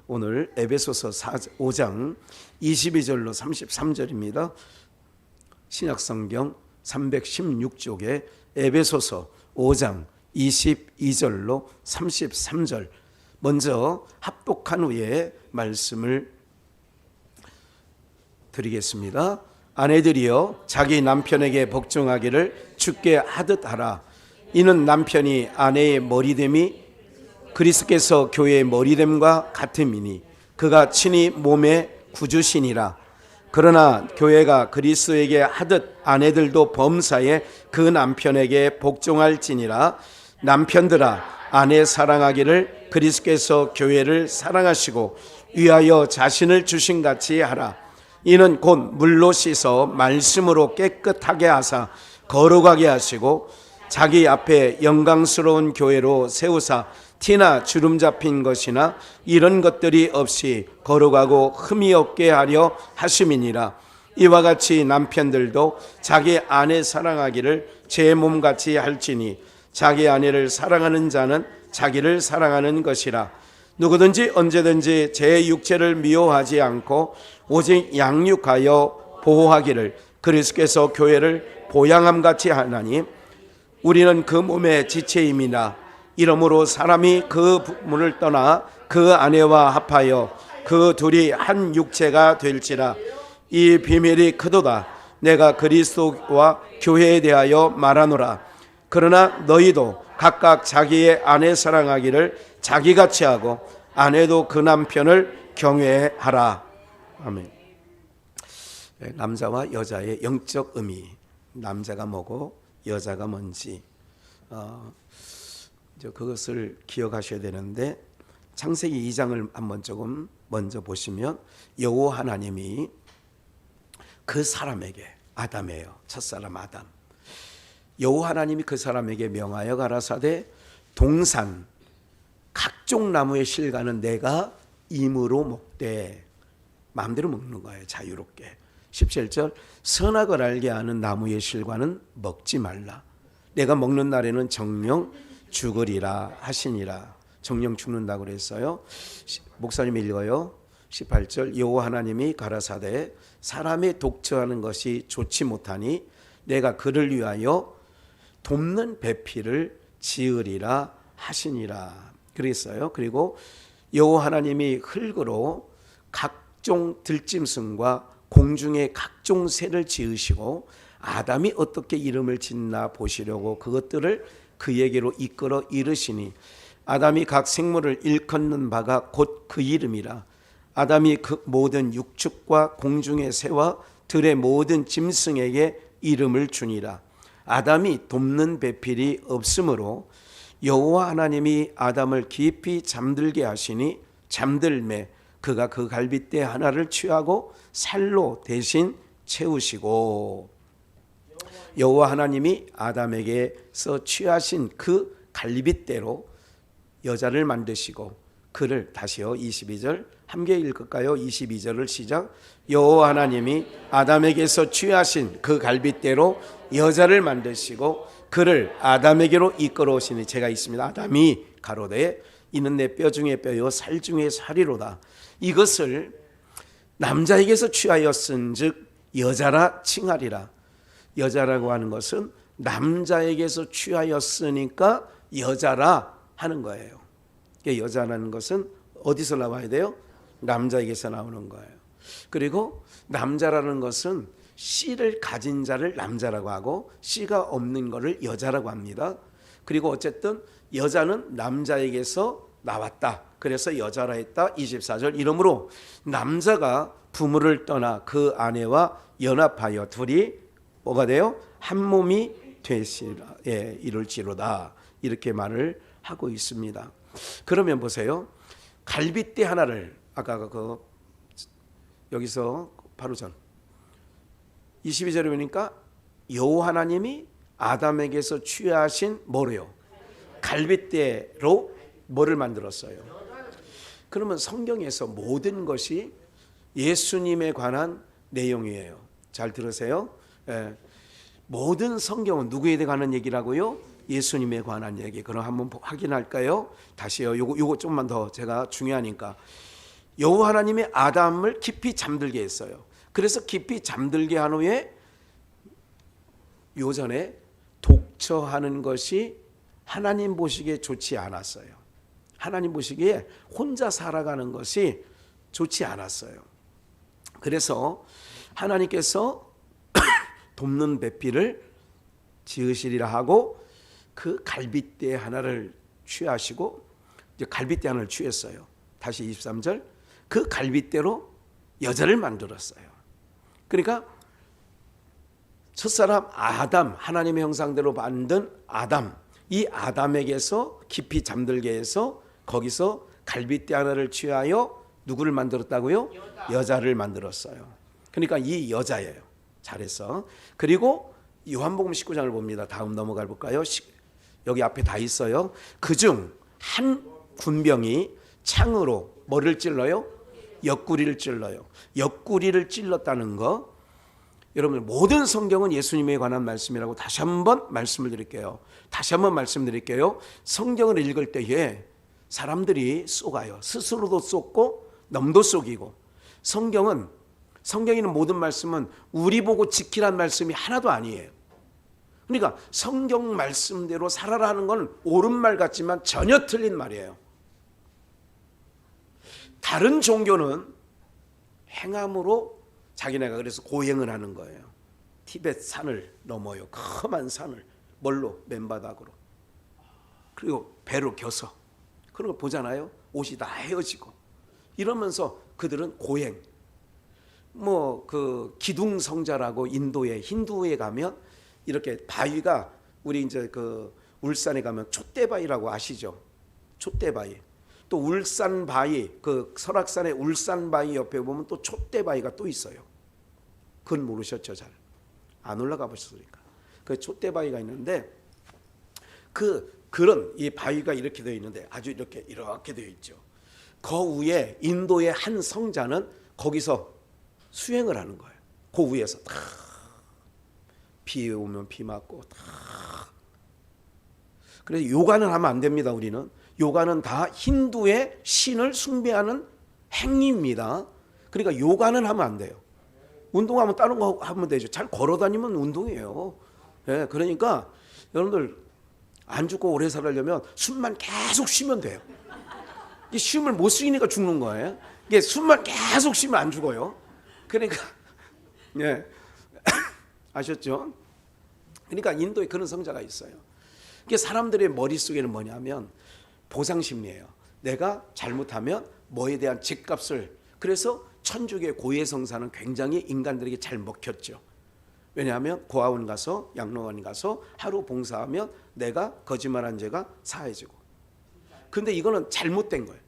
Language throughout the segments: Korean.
오늘 에베소서 5장 22절로 33절입니다. 신약성경 316쪽에 에베소서 5장 22절로 33절 먼저 합독한 후에 말씀을 드리겠습니다. 아내들이여 자기 남편에게 복종하기를 주께 하듯 하라. 이는 남편이 아내의 머리됨이 그리스도께서 교회의 머리됨과 같음이니 그가 친히 몸의 구주시니라. 그러나 교회가 그리스도에게 하듯 아내들도 범사에 그 남편에게 복종할지니라. 남편들아 아내 사랑하기를 그리스도께서 교회를 사랑하시고 위하여 자신을 주신같이 하라. 이는 곧 물로 씻어 말씀으로 깨끗하게 하사 거룩하게 하시고 자기 앞에 영광스러운 교회로 세우사 티나 주름 잡힌 것이나 이런 것들이 없이 거룩하고 흠이 없게 하려 하심이니라. 이와 같이 남편들도 자기 아내 사랑하기를 제 몸같이 할지니 자기 아내를 사랑하는 자는 자기를 사랑하는 것이라. 누구든지 언제든지 제 육체를 미워하지 않고 오직 양육하여 보호하기를 그리스도께서 교회를 보양함같이 하나니 우리는 그 몸의 지체임이나 이러므로 사람이 그 부모를 떠나 그 아내와 합하여 그 둘이 한 육체가 될지라. 이 비밀이 크도다. 내가 그리스도와 교회에 대하여 말하노라. 그러나 너희도 각각 자기의 아내 사랑하기를 자기같이 하고 아내도 그 남편을 경외하라. 아멘. 남자와 여자의 영적 의미, 남자가 뭐고 여자가 뭔지 그것을 기억하셔야 되는데, 창세기 2장을 한번 조금 먼저 보시면 여호와 하나님이 그 사람에게, 아담이에요, 첫사람 아담, 여호와 하나님이 그 사람에게 명하여 가라사대 동산 각종 나무의 실과는 내가 임으로 먹되, 마음대로 먹는 거예요, 자유롭게. 17절 선악을 알게 하는 나무의 실과는 먹지 말라. 내가 먹는 날에는 정령 죽으리라 하시니라. 정령 죽는다고 그랬어요. 목사님 읽어요. 18절 여호와 하나님이 가라사대 사람이 독처하는 것이 좋지 못하니 내가 그를 위하여 돕는 배필을 지으리라 하시니라 그랬어요. 그리고 여호와 하나님이 흙으로 각종 들짐승과 공중의 각종 새를 지으시고 아담이 어떻게 이름을 짓나 보시려고 그것들을 그에게로 이끌어 이르시니 아담이 각 생물을 일컫는 바가 곧 그 이름이라. 아담이 그 모든 육축과 공중의 새와 들의 모든 짐승에게 이름을 주니라. 아담이 돕는 배필이 없으므로 여호와 하나님이 아담을 깊이 잠들게 하시니 잠들매 그가 그 갈빗대 하나를 취하고 살로 대신 채우시고, 여호와 하나님이 아담에게서 취하신 그 갈빗대로 여자를 만드시고 그를, 다시요 22절 함께 읽을까요? 22절을 시작. 여호와 하나님이 아담에게서 취하신 그 갈빗대로 여자를 만드시고 그를 아담에게로 이끌어 오시니 제가 있습니다. 아담이 가로되 이는 내 뼈 중에 뼈요 살 중에 살이로다. 이것을 남자에게서 취하였은즉 여자라 칭하리라. 여자라고 하는 것은 남자에게서 취하였으니까 여자라 하는 거예요. 여자라는 것은 어디서 나와야 돼요? 남자에게서 나오는 거예요. 그리고 남자라는 것은 씨를 가진 자를 남자라고 하고 씨가 없는 것을 여자라고 합니다. 그리고 어쨌든 여자는 남자에게서 나왔다. 그래서 여자라 했다. 24절 이러므로 남자가 부모를 떠나 그 아내와 연합하여 둘이 뭐가 돼요? 한 몸이 되시라. 이룰지로다. 이렇게 말을 하고 있습니다. 그러면 보세요. 갈빗대 하나를 아까 여기서 바로 전 22절에 보니까 여호와 하나님이 아담에게서 취하신 뭐래요? 갈빗대로 뭐를 만들었어요? 그러면 성경에서 모든 것이 예수님에 관한 내용이에요. 잘 들으세요. 모든 성경은 누구에 관한 얘기라고요? 예수님에 관한 얘기. 그럼 한번 확인할까요? 다시요. 요거 좀만 더 제가 중요하니까. 여호와 하나님이 아담을 깊이 잠들게 했어요. 그래서 깊이 잠들게 한 후에 요전에 독처하는 것이 하나님 보시기에 좋지 않았어요. 하나님 보시기에 혼자 살아가는 것이 좋지 않았어요. 그래서 하나님께서 돕는 배필을 지으시리라 하고 그 갈빗대 하나를 취하시고, 이제 갈빗대 하나를 취했어요. 다시 23절, 그 갈빗대로 여자를 만들었어요. 그러니까 첫사람 아담, 하나님의 형상대로 만든 아담, 이 아담에게서 깊이 잠들게 해서 거기서 갈빗대 하나를 취하여 누구를 만들었다고요? 여자를 만들었어요. 그러니까 이 여자예요. 잘했어. 그리고 요한복음 19장을 봅니다. 다음 넘어가 볼까요? 여기 앞에 다 있어요. 그중 한 군병이 창으로 뭐를 찔러요? 옆구리를 찔러요. 옆구리를 찔렀다는 거, 여러분 모든 성경은 예수님에 관한 말씀이라고 다시 한번 말씀을 드릴게요. 다시 한번 말씀드릴게요. 성경을 읽을 때에 사람들이 쏘가요. 스스로도 쏘고 남도 쏘기고. 성경에 있는 모든 말씀은 우리 보고 지키라는 말씀이 하나도 아니에요. 그러니까 성경 말씀대로 살아라는 건 옳은 말 같지만 전혀 틀린 말이에요. 다른 종교는 행함으로 자기네가 그래서 고행을 하는 거예요. 티벳 산을 넘어요. 험한 산을 뭘로? 맨바닥으로. 그리고 배로 겨서. 그런 거 보잖아요. 옷이 다 헤어지고. 이러면서 그들은 고행. 그 기둥성자라고 인도에 힌두에 가면 이렇게 바위가, 우리 이제 그 울산에 가면 촛대바위라고 아시죠? 촛대바위. 또 울산바위, 그 설악산의 울산바위 옆에 보면 또 촛대바위가 또 있어요. 그건 모르셨죠? 잘 안 올라가 보셨으니까. 그 촛대바위가 있는데 그런 이 바위가 이렇게 되어 있는데 아주 이렇게 되어 있죠. 그 위에 인도의 한 성자는 거기서 수행을 하는 거예요. 그 위에서 다 비 오면 비 맞고 다. 그래서 요가는 하면 안 됩니다. 우리는 요가는 다 힌두의 신을 숭배하는 행위입니다. 그러니까 요가는 하면 안 돼요. 운동하면 다른 거 하면 되죠. 잘 걸어다니면 운동이에요. 예, 그러니까 여러분들 안 죽고 오래 살려면 숨만 계속 쉬면 돼요. 이 숨을 못 쉬니까 죽는 거예요. 이게 숨만 계속 쉬면 안 죽어요. 그러니까 예. 아셨죠? 그러니까 인도에 그런 성자가 있어요. 이게 사람들의 머릿속에는 뭐냐면 보상심리예요. 내가 잘못하면 뭐에 대한 죗값을. 그래서 천주교의 고해성사는 굉장히 인간들에게 잘 먹혔죠. 왜냐하면 고아원 가서 양로원 가서 하루 봉사하면 내가 거짓말한 죄가 사해지고. 근데 이거는 잘못된 거예요.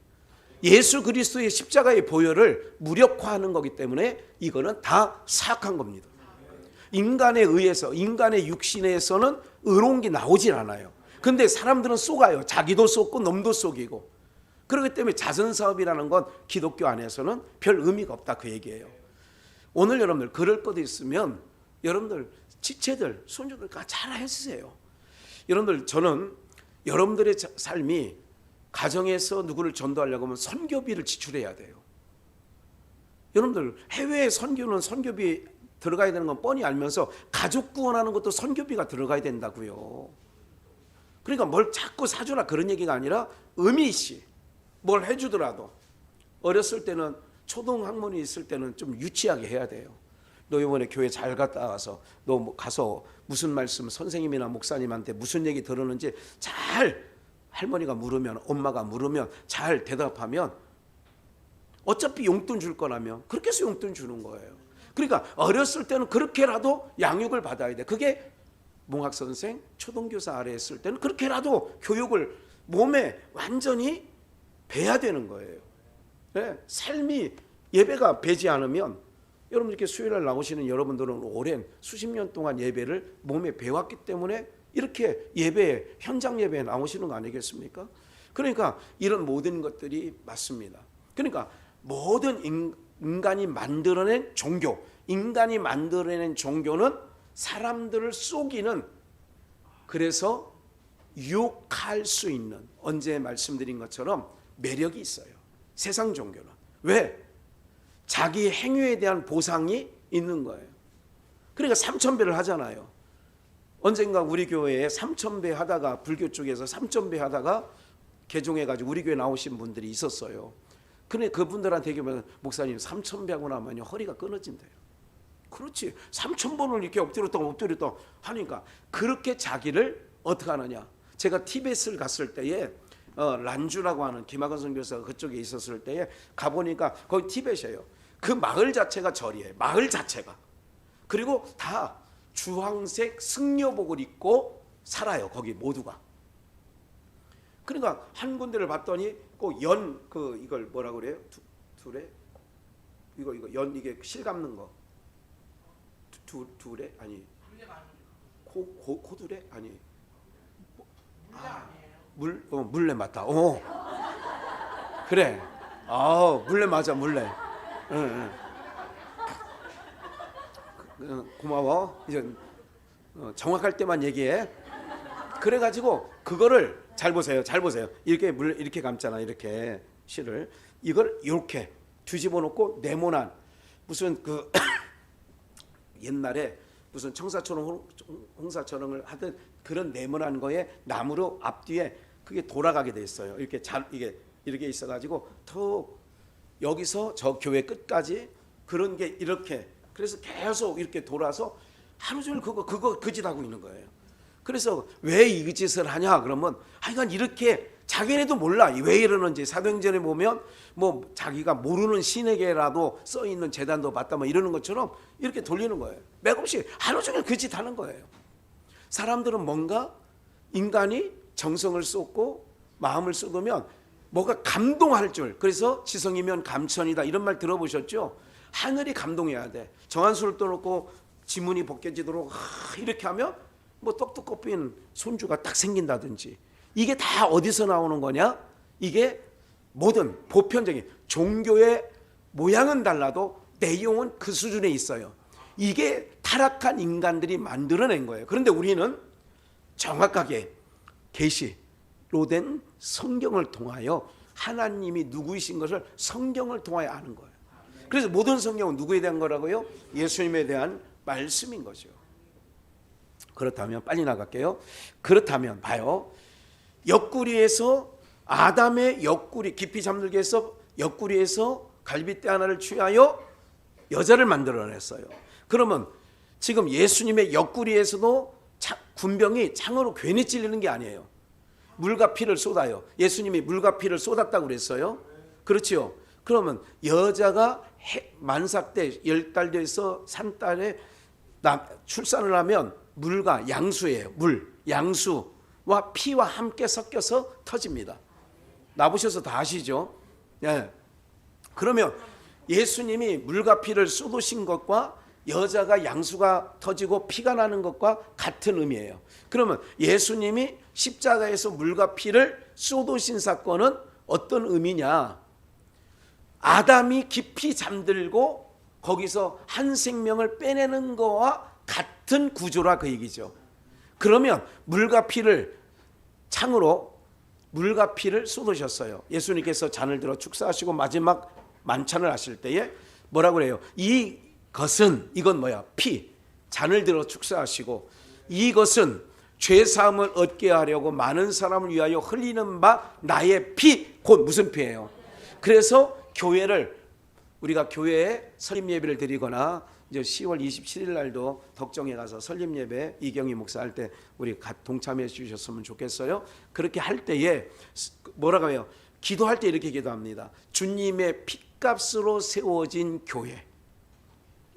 예수 그리스도의 십자가의 보혈을 무력화하는 거기 때문에 이거는 다 사악한 겁니다. 인간에 의해서, 인간의 육신에서는 의로운 게 나오질 않아요. 근데 사람들은 쏘가요. 자기도 쏘고 놈도 쏘기고. 그렇기 때문에 자선사업이라는 건 기독교 안에서는 별 의미가 없다, 그 얘기예요. 오늘 여러분들 그럴 것도 있으면 여러분들 지체들, 손주들 잘 해주세요. 여러분들, 저는 여러분들의 삶이 가정에서 누구를 전도하려고 하면 선교비를 지출해야 돼요. 여러분들 해외 선교는 선교비 들어가야 되는 건 뻔히 알면서 가족 구원하는 것도 선교비가 들어가야 된다고요. 그러니까 뭘 자꾸 사주라 그런 얘기가 아니라 의미있이 뭘 해주더라도. 어렸을 때는 초등학문이 있을 때는 좀 유치하게 해야 돼요. 너 이번에 교회 잘 갔다 와서 너 가서 무슨 말씀 선생님이나 목사님한테 무슨 얘기 들었는지 잘 할머니가 물으면, 엄마가 물으면 잘 대답하면 어차피 용돈 줄 거라면 그렇게 해서 용돈 주는 거예요. 그러니까 어렸을 때는 그렇게라도 양육을 받아야 돼. 그게 몽학선생, 초등교사 아래에 있을 때는 그렇게라도 교육을 몸에 완전히 배야 되는 거예요. 네, 삶이 예배가 배지 않으면, 여러분 이렇게 수요일날 나오시는 여러분들은 오랜 수십 년 동안 예배를 몸에 배웠기 때문에 이렇게 예배, 현장 예배에 나오시는 거 아니겠습니까? 그러니까 이런 모든 것들이 맞습니다. 그러니까 모든 인간이 만들어낸 종교, 인간이 만들어낸 종교는 사람들을 속이는, 그래서 유혹할 수 있는, 언제 말씀드린 것처럼 매력이 있어요. 세상 종교는. 왜? 자기 행위에 대한 보상이 있는 거예요. 그러니까 3,000배를 하잖아요. 언젠가 우리 교회에 3,000배 하다가, 불교 쪽에서 3,000배 하다가 개종해가지고 우리 교회 나오신 분들이 있었어요. 근데 그분들한테 얘기하면, 목사님 3,000배 하고 나면 허리가 끊어진대요. 그렇지, 3,000번을 이렇게 엎드렸다 하니까 그렇게 자기를 어떻게 하느냐. 제가 티베트를 갔을 때에 란주라고 하는 김학원 선교사가 그쪽에 있었을 때에 가보니까 거기 티베트예요. 그 마을 자체가 절이에요. 마을 자체가. 그리고 다 주황색 승려복을 입고 살아요. 거기 모두가. 그러니까 한 군데를 봤더니 꼭 이걸 뭐라 그래요? 둘에 이거 이게 실 감는 거. 둘에 아니 코둘에 아니 물레 맞다. 그래. 물레 맞아, 물레. 응. 고마워. 이제 정확할 때만 얘기해. 그래가지고 그거를 잘 보세요. 이렇게 감잖아. 이렇게 실을 이걸 이렇게 뒤집어 놓고 네모난 무슨 그 옛날에 무슨 청사처럼 홍사처럼을 하던 그런 네모난 거에 나무로 앞뒤에 그게 돌아가게 돼 있어요. 이렇게 있어가지고 툭 여기서 저 교회 끝까지 그런 게 이렇게, 그래서 계속 이렇게 돌아서 하루 종일 그 짓 하고 있는 거예요. 그래서 왜 이 짓을 하냐 그러면 하여간 이렇게 자기네도 몰라 왜 이러는지. 사도행전에 보면 뭐 자기가 모르는 신에게라도 써 있는 제단도 받다 뭐 이러는 것처럼 이렇게 돌리는 거예요. 맥없이 하루 종일 그 짓 하는 거예요. 사람들은 뭔가 인간이 정성을 쏟고 마음을 쏟으면 뭐가 감동할 줄. 그래서 지성이면 감천이다 이런 말 들어보셨죠? 하늘이 감동해야 돼. 정한수를 떠놓고 지문이 벗겨지도록 이렇게 하면 뭐 떡떡 꺾인 손주가 딱 생긴다든지. 이게 다 어디서 나오는 거냐? 이게 모든 보편적인 종교의 모양은 달라도 내용은 그 수준에 있어요. 이게 타락한 인간들이 만들어낸 거예요. 그런데 우리는 정확하게 계시로 된 성경을 통하여 하나님이 누구이신 것을 성경을 통하여 아는 거예요. 그래서 모든 성경은 누구에 대한 거라고요? 예수님에 대한 말씀인 거죠. 그렇다면 빨리 나갈게요. 그렇다면 봐요. 옆구리에서 아담의 옆구리 깊이 잠들게 해서 옆구리에서 갈빗대 하나를 취하여 여자를 만들어냈어요. 그러면 지금 예수님의 옆구리에서도 군병이 창으로 괜히 찔리는 게 아니에요. 물과 피를 쏟아요. 예수님이 물과 피를 쏟았다고 그랬어요. 그렇죠. 그러면 여자가 만삭 때 10달 돼서 산딸에 출산을 하면 물과 양수예요. 양수와 피와 함께 섞여서 터집니다. 나보셔서 다 아시죠? 예. 그러면 예수님이 물과 피를 쏟으신 것과 여자가 양수가 터지고 피가 나는 것과 같은 의미예요. 그러면 예수님이 십자가에서 물과 피를 쏟으신 사건은 어떤 의미냐? 아담이 깊이 잠들고 거기서 한 생명을 빼내는 거와 같은 구조라 그 얘기죠. 그러면 물과 피를 창으로 물과 피를 쏟으셨어요. 예수님께서 잔을 들어 축사하시고 마지막 만찬을 하실 때에 뭐라고 그래요? 이건 뭐야? 피. 잔을 들어 축사하시고 이것은 죄 사함을 얻게 하려고 많은 사람을 위하여 흘리는 바 나의 피. 곧 무슨 피예요? 그래서 우리가 교회에 설립 예배를 드리거나 이제 10월 27일 날도 덕정에 가서 설립 예배 이경희 목사 할 때 우리 동참해 주셨으면 좋겠어요. 그렇게 할 때에 뭐라고 해요? 기도할 때 이렇게 기도합니다. 주님의 핏값으로 세워진 교회.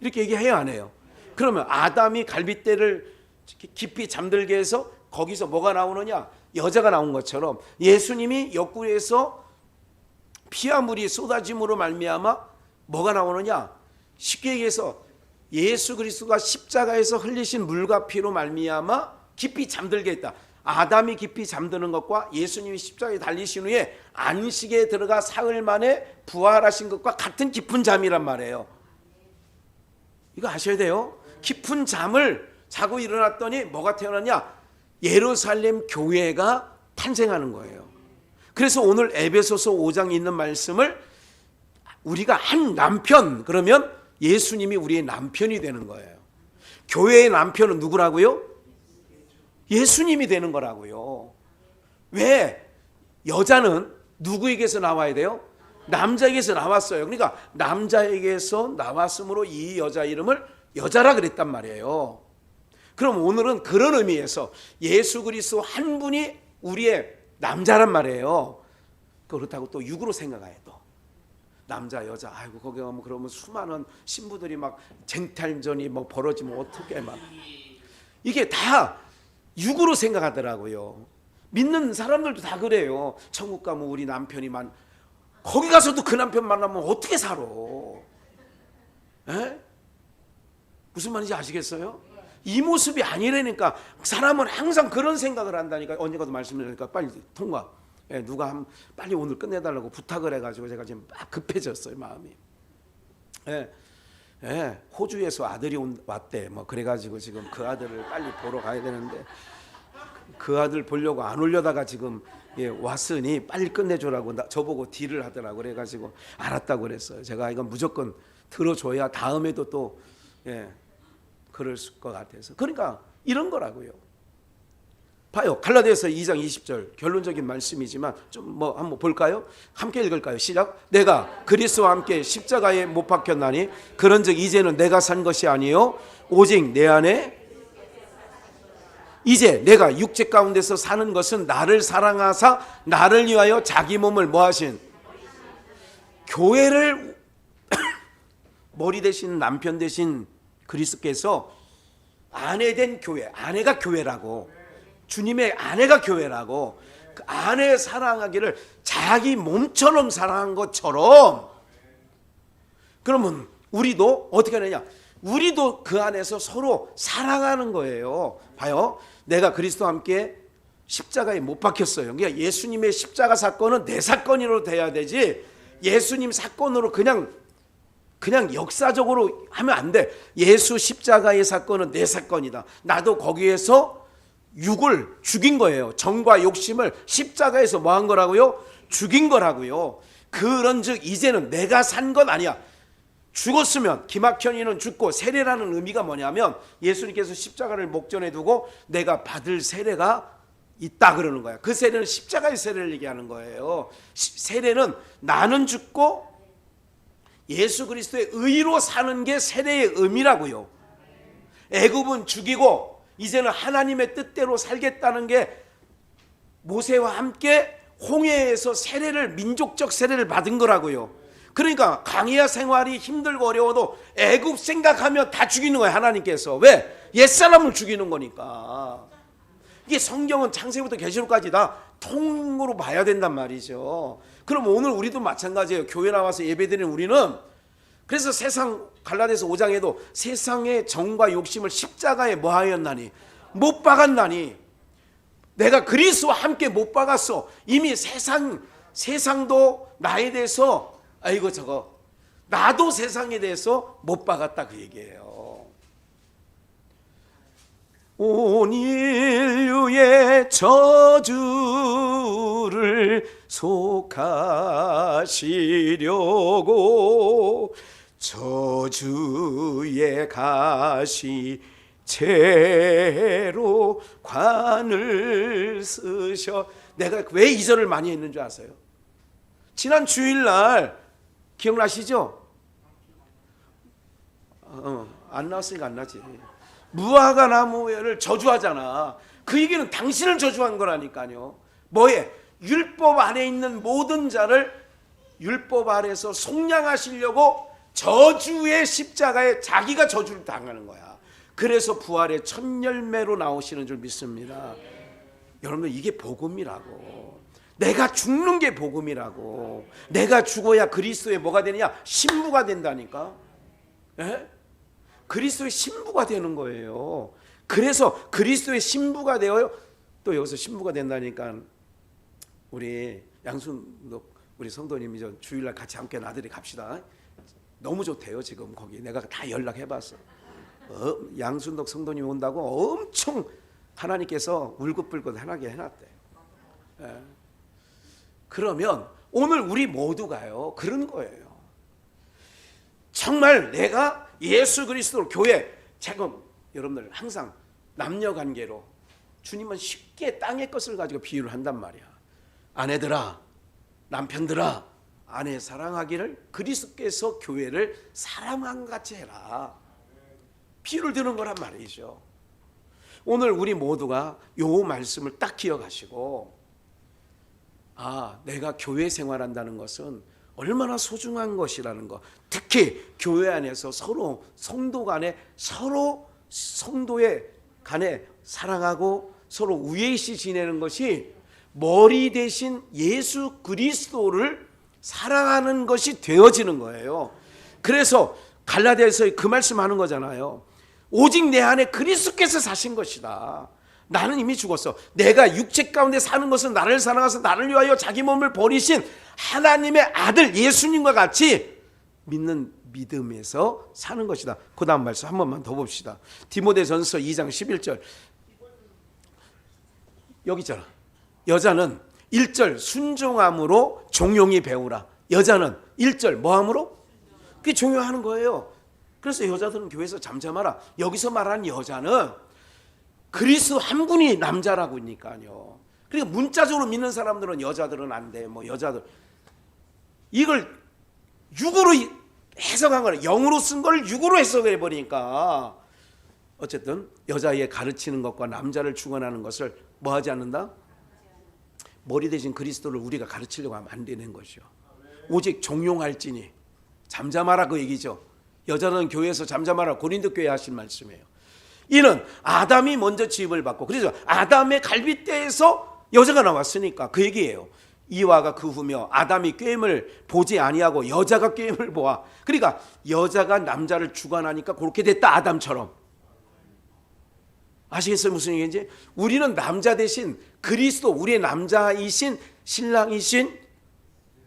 이렇게 얘기해야 안 해요? 그러면 아담이 갈빗대를 깊이 잠들게 해서 거기서 뭐가 나오느냐? 여자가 나온 것처럼 예수님이 옆구리에서 피와 물이 쏟아짐으로 말미암아 뭐가 나오느냐? 쉽게 얘기해서 예수 그리스도가 십자가에서 흘리신 물과 피로 말미암아 깊이 잠들게 했다. 아담이 깊이 잠드는 것과 예수님이 십자가에 달리신 후에 안식에 들어가 사흘 만에 부활하신 것과 같은 깊은 잠이란 말이에요. 이거 아셔야 돼요. 깊은 잠을 자고 일어났더니 뭐가 태어났냐? 예루살렘 교회가 탄생하는 거예요. 그래서 오늘 에베소서 5장에 있는 말씀을 우리가 한 남편 그러면 예수님이 우리의 남편이 되는 거예요. 교회의 남편은 누구라고요? 예수님이 되는 거라고요. 왜? 여자는 누구에게서 나와야 돼요? 남자에게서 나왔어요. 그러니까 남자에게서 나왔으므로 이 여자 이름을 여자라 그랬단 말이에요. 그럼 오늘은 그런 의미에서 예수 그리스도 한 분이 우리의 남자란 말이에요. 그렇다고 또 육으로 생각해요. 또 남자 여자 아이고 거기 가면 그러면 수많은 신부들이 막 쟁탈전이 뭐 벌어지면 어떻게 막 이게 다 육으로 생각하더라고요. 믿는 사람들도 다 그래요. 천국 가면 우리 남편이만 거기 가서도 그 남편 만나면 어떻게 살아? 에? 무슨 말인지 아시겠어요? 이 모습이 아니라니까. 사람은 항상 그런 생각을 한다니까. 언젠가도 말씀드리니까 빨리 통과. 예, 누가 빨리 오늘 끝내달라고 부탁을 해가지고 제가 지금 막 급해졌어요 마음이. 예, 예, 호주에서 아들이 왔대. 뭐 그래가지고 지금 그 아들을 빨리 보러 가야 되는데 그 아들 보려고 안 올려다가 지금 예, 왔으니 빨리 끝내주라고 저보고 딜을 하더라고. 그래가지고 알았다고 그랬어요. 제가 이건 무조건 들어줘야 다음에도 또 예, 그럴 것 같아서. 그러니까 이런 거라고요. 봐요. 갈라디아서 2장 20절 결론적인 말씀이지만 좀 뭐 한번 볼까요? 함께 읽을까요? 시작. 내가 그리스도와 함께 십자가에 못 박혔나니 그런즉 이제는 내가 산 것이 아니요 오직 내 안에 이제 내가 육체 가운데서 사는 것은 나를 사랑하사 나를 위하여 자기 몸을 뭐 하신 교회를 머리 대신 남편 대신 그리스도께서 아내 된 교회, 아내가 교회라고, 주님의 아내가 교회라고, 그 아내 사랑하기를 자기 몸처럼 사랑한 것처럼, 그러면 우리도 어떻게 하느냐? 우리도 그 안에서 서로 사랑하는 거예요. 봐요. 내가 그리스도와 함께 십자가에 못 박혔어요. 그러니까 예수님의 십자가 사건은 내 사건으로 돼야 되지, 예수님 사건으로 그냥 역사적으로 하면 안 돼. 예수 십자가의 사건은 내 사건이다. 나도 거기에서 육을 죽인 거예요. 정과 욕심을 십자가에서 뭐 한 거라고요? 죽인 거라고요. 그런즉 이제는 내가 산 건 아니야. 죽었으면 기막현이는 죽고 세례라는 의미가 뭐냐면 예수님께서 십자가를 목전에 두고 내가 받을 세례가 있다 그러는 거야. 그 세례는 십자가의 세례를 얘기하는 거예요. 세례는 나는 죽고 예수 그리스도의 의로 사는 게 세례의 의미라고요. 애굽은 죽이고 이제는 하나님의 뜻대로 살겠다는 게 모세와 함께 홍해에서 세례를 민족적 세례를 받은 거라고요. 그러니까 광야 생활이 힘들고 어려워도 애굽 생각하면 다 죽이는 거예요. 하나님께서. 왜? 옛사람을 죽이는 거니까. 이게 성경은 창세기부터 계시록까지 다 통으로 봐야 된단 말이죠. 그럼 오늘 우리도 마찬가지예요. 교회 나와서 예배드리는 우리는. 그래서 세상 갈라디아서 5장에도 세상의 정과 욕심을 십자가에 뭐 하였나니? 못 박았나니. 내가 그리스도와 함께 못 박았어. 이미 세상도 나에 대해서 아이고 저거 나도 세상에 대해서 못 박았다 그 얘기예요. 온 인류의 저주를 속하시려고 저주의 가시 채로 관을 쓰셔. 내가 왜 이 절을 많이 했는 줄 아세요? 지난 주일날 기억나시죠? 안 나왔으니까 안 나지. 무화과 나무를 저주하잖아. 그 얘기는 당신을 저주한 거라니까요. 뭐에? 율법 안에 있는 모든 자를 율법 아래서 속량하시려고 저주의 십자가에 자기가 저주를 당하는 거야. 그래서 부활의 첫 열매로 나오시는 줄 믿습니다. 여러분들 이게 복음이라고. 내가 죽는 게 복음이라고. 내가 죽어야 그리스도의 뭐가 되느냐? 신부가 된다니까. 에? 그리스도의 신부가 되는 거예요. 그래서 그리스도의 신부가 되어요. 또 여기서 신부가 된다니까 우리 양순덕 우리 성도님이 저 주일날 같이 함께 나들이 갑시다. 너무 좋대요. 지금 거기 내가 다 연락해봤어. 양순덕 성도님이 온다고 엄청 하나님께서 울긋불긋 하나게 해놨대. 예. 그러면 오늘 우리 모두가요 그런 거예요. 정말 내가 예수 그리스도 교회, 제가 여러분들 항상 남녀관계로 주님은 쉽게 땅의 것을 가지고 비유를 한단 말이야. 아내들아, 남편들아, 아내 사랑하기를 그리스도께서 교회를 사랑한 것 같이 해라. 비유를 드는 거란 말이죠. 오늘 우리 모두가 요 말씀을 딱 기억하시고, 내가 교회 생활한다는 것은 얼마나 소중한 것이라는 것, 특히 교회 안에서 서로 성도 간에 서로 성도의 간에 사랑하고 서로 우애시 지내는 것이 머리 대신 예수 그리스도를 사랑하는 것이 되어지는 거예요. 그래서 갈라디아서에 그 말씀하는 거잖아요. 오직 내 안에 그리스도께서 사신 것이다. 나는 이미 죽었어. 내가 육체 가운데 사는 것은 나를 사랑하셔서 나를 위하여 자기 몸을 버리신 하나님의 아들 예수님과 같이 믿는 믿음에서 사는 것이다. 그 다음 말씀 한 번만 더 봅시다. 디모데전서 2장 11절. 여기 있잖아. 여자는 1절 순종함으로 종용이 배우라. 여자는 1절 뭐함으로? 그게 종용하는 거예요. 그래서 여자들은 교회에서 잠잠하라. 여기서 말하는 여자는 그리스도 한 분이 남자라고니까요. 그러니까 문자적으로 믿는 사람들은 여자들은 안 돼. 뭐 여자들 이걸 육으로 해석한 거는 영으로 쓴 걸 육으로 해석해 버리니까 어쨌든 여자의 가르치는 것과 남자를 축원하는 것을 뭐 하지 않는다? 머리 대신 그리스도를 우리가 가르치려고 하면 안 되는 것이죠. 오직 종용할지니 잠잠하라 그 얘기죠. 여자는 교회에서 잠잠하라 고린도 교회 하신 말씀이에요. 이는 아담이 먼저 지음을 받고 그래서 아담의 갈빗대에서 여자가 나왔으니까 그 얘기예요. 이와가 그 후며 아담이 꾀임을 보지 아니하고 여자가 꾀임을 보아. 그러니까 여자가 남자를 주관하니까 그렇게 됐다. 아담처럼. 아시겠어요? 무슨 얘기인지? 우리는 남자 대신 그리스도, 우리의 남자이신 신랑이신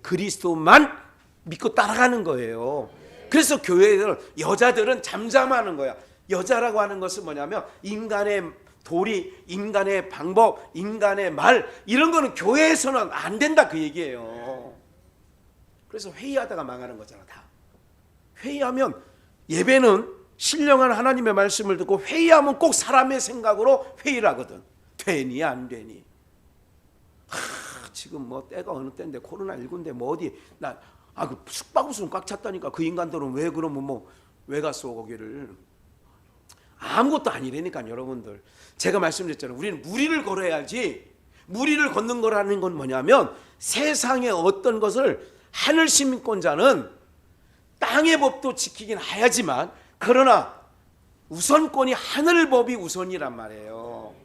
그리스도만 믿고 따라가는 거예요. 그래서 교회들은 여자들은 잠잠하는 거야. 여자라고 하는 것은 뭐냐면 인간의 도리, 인간의 방법, 인간의 말 이런 거는 교회에서는 안 된다 그 얘기예요. 그래서 회의하다가 망하는 거잖아. 다 회의하면 예배는 신령한 하나님의 말씀을 듣고 회의하면 꼭 사람의 생각으로 회의를 하거든. 되니 안 되니. 지금 뭐 때가 어느 때인데 코로나19인데 뭐 어디 그 숙박우수는 꽉 찼다니까. 그 인간들은 왜 그러면 뭐 왜 갔어 거기를. 아무것도 아니라니까 여러분들. 제가 말씀드렸잖아요. 우리는 무리를 걸어야지. 무리를 걷는 거라는 건 뭐냐면 세상의 어떤 것을 하늘 시민권자는 땅의 법도 지키긴 해야지만 그러나 우선권이 하늘 법이 우선이란 말이에요.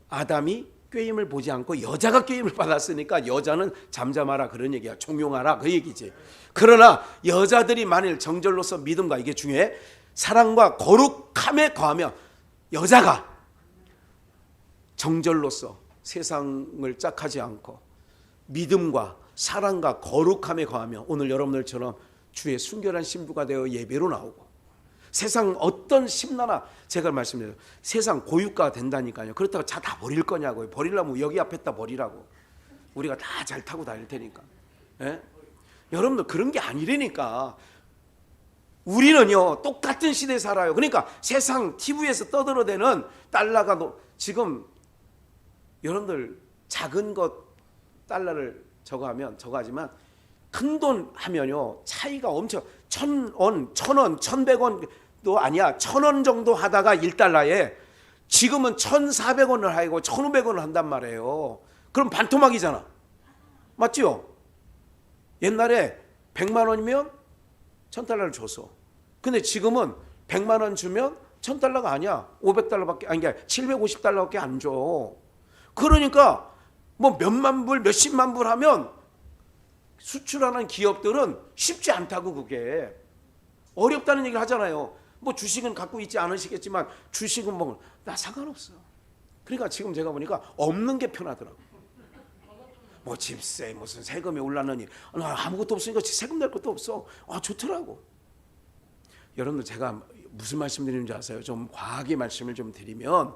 아담이 꾀임을 보지 않고 여자가 꾀임을 받았으니까 여자는 잠잠하라 그런 얘기야. 종용하라 그 얘기지. 그러나 여자들이 만일 정절로서 믿음과 이게 중요해. 사랑과 거룩함에 거하며 여자가 정절로서 세상을 짝하지 않고 믿음과 사랑과 거룩함에 거하며 오늘 여러분들처럼 주의 순결한 신부가 되어 예배로 나오고 세상 어떤 심나나 제가 말씀드려요. 세상 고유가가 된다니까요. 그렇다고 차 다 버릴 거냐고요. 버리려면 여기 앞에다 버리라고. 우리가 다 잘 타고 다닐 테니까. 예? 여러분들 그런 게 아니라니까. 우리는요 똑같은 시대에 살아요. 그러니까 세상 TV에서 떠들어대는 달러가 지금 여러분들 작은 것 달러를 저거하지만 큰 돈 하면요 차이가 엄청 1,000원, 1,000원, 1,100원도 아니야. 1,000원 정도 하다가 1달러에 지금은 1,400원을 하고 1,500원을 한단 말이에요. 그럼 반토막이잖아. 맞죠? 옛날에 100만 원이면 1,000달러를 줬어. 근데 지금은 100만 원 주면 1,000달러가 아니야. 500달러밖에 아니 750달러밖에 안 줘. 그러니까 뭐 몇만 불, 몇십만 불 하면 수출하는 기업들은 쉽지 않다고. 그게 어렵다는 얘기를 하잖아요. 뭐 주식은 갖고 있지 않으시겠지만 주식은 뭐 나 상관없어. 그러니까 지금 제가 보니까 없는 게 편하더라고. 뭐 집세 무슨 세금이 올랐느니 아무것도 없으니까 세금 낼 것도 없어. 좋더라고. 여러분들 제가 무슨 말씀 드리는지 아세요? 좀 과하게 말씀을 좀 드리면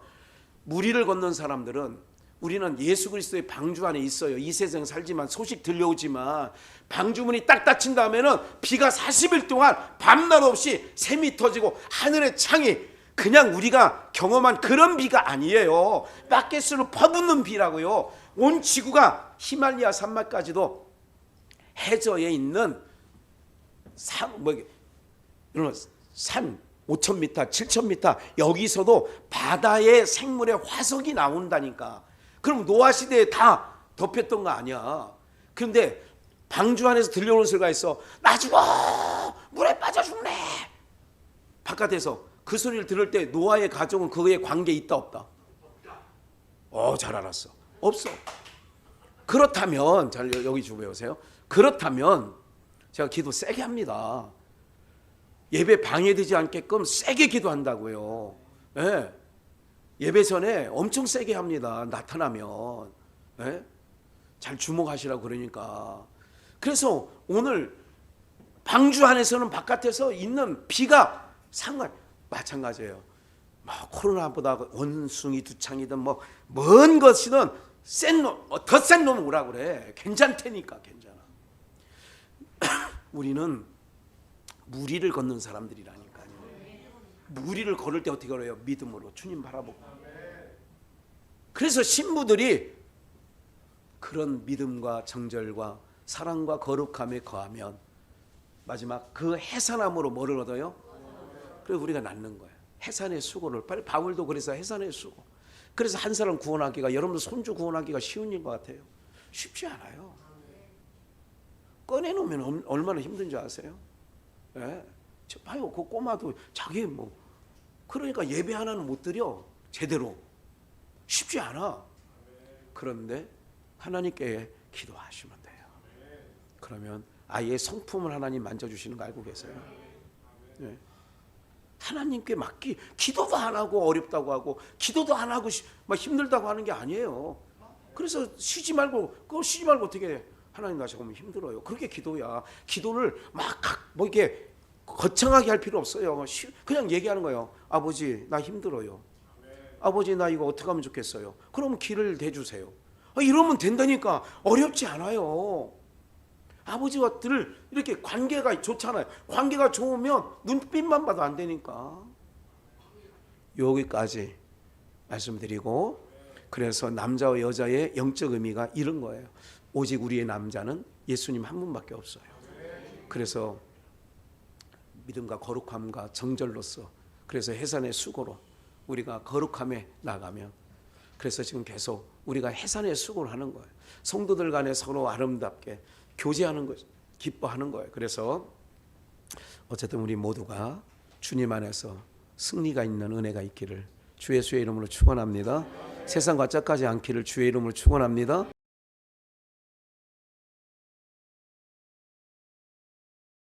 무리를 걷는 사람들은 우리는 예수 그리스도의 방주 안에 있어요. 이 세상 살지만 소식 들려오지만 방주문이 딱 닫힌 다음에는 비가 40일 동안 밤낮 없이 샘이 터지고 하늘의 창이 그냥 우리가 경험한 그런 비가 아니에요. 바켓으로 퍼붓는 비라고요. 온 지구가 히말리아 산맥까지도 해저에 있는 산 5,000m, 7,000m 여기서도 바다의 생물의 화석이 나온다니까. 그럼 노아 시대에 다 덮였던 거 아니야. 그런데 방주 안에서 들려오는 소리가 있어. 나 죽어! 물에 빠져 죽네! 바깥에서 그 소리를 들을 때 노아의 가족은 그거에 관계 있다 없다? 잘 알았어. 없어. 그렇다면 잘 여기 좀 배우세요. 그렇다면 제가 기도 세게 합니다. 예배 방해되지 않게끔 세게 기도한다고요. 예. 예배 전에 엄청 세게 합니다. 나타나면. 예? 잘 주목하시라고 그러니까. 그래서 오늘 방주 안에서는 바깥에서 있는 비가 마찬가지예요. 코로나보다 원숭이 두창이든 먼 것이든 더 센 놈 오라 그래. 괜찮다니까. 괜찮아. 우리는 무리를 걷는 사람들이라니까요. 무리를 걸을 때 어떻게 걸어요? 믿음으로 주님 바라보고. 그래서 신부들이 그런 믿음과 정절과 사랑과 거룩함에 거하면 마지막 그 해산함으로 뭐를 얻어요? 그래서 우리가 낳는 거예요. 해산의 수고를. 빨리 바울도 그래서 해산의 수고. 그래서 한 사람 구원하기가, 여러분들 손주 구원하기가 쉬운 일인 것 같아요. 쉽지 않아요. 꺼내놓으면 얼마나 힘든 줄 아세요? 예. 봐요. 그 꼬마도 자기 그러니까 예배 하나는 못 드려. 제대로. 쉽지 않아. 그런데 하나님께 기도하시면 돼요. 그러면 아이의 성품을 하나님 만져주시는 거 알고 계세요? 예. 하나님께 기도도 안 하고 어렵다고 하고 기도도 안 하고 힘들다고 하는 게 아니에요. 그래서 쉬지 말고 어떻게 해? 하나님 다시 보면 힘들어요. 그렇게 기도야. 기도를 이렇게 거창하게 할 필요 없어요. 그냥 얘기하는 거예요. 아버지 나 힘들어요. 아버지 나 이거 어떻게 하면 좋겠어요. 그럼 길을 대주세요. 이러면 된다니까. 어렵지 않아요. 아버지와 늘 이렇게 관계가 좋잖아요. 관계가 좋으면 눈빛만 봐도 안 되니까. 여기까지 말씀드리고, 그래서 남자와 여자의 영적 의미가 이런 거예요. 오직 우리의 남자는 예수님 한 분밖에 없어요. 그래서 믿음과 거룩함과 정절로서, 그래서 해산의 수고로 우리가 거룩함에 나가면, 그래서 지금 계속 우리가 해산의 수고를 하는 거예요. 성도들 간에 서로 아름답게 교제하는 것, 기뻐하는 거예요. 그래서 어쨌든 우리 모두가 주님 안에서 승리가 있는 은혜가 있기를 주 예수의 이름으로 축원합니다. 세상과 짝하지 않기를 주의 이름으로 축원합니다.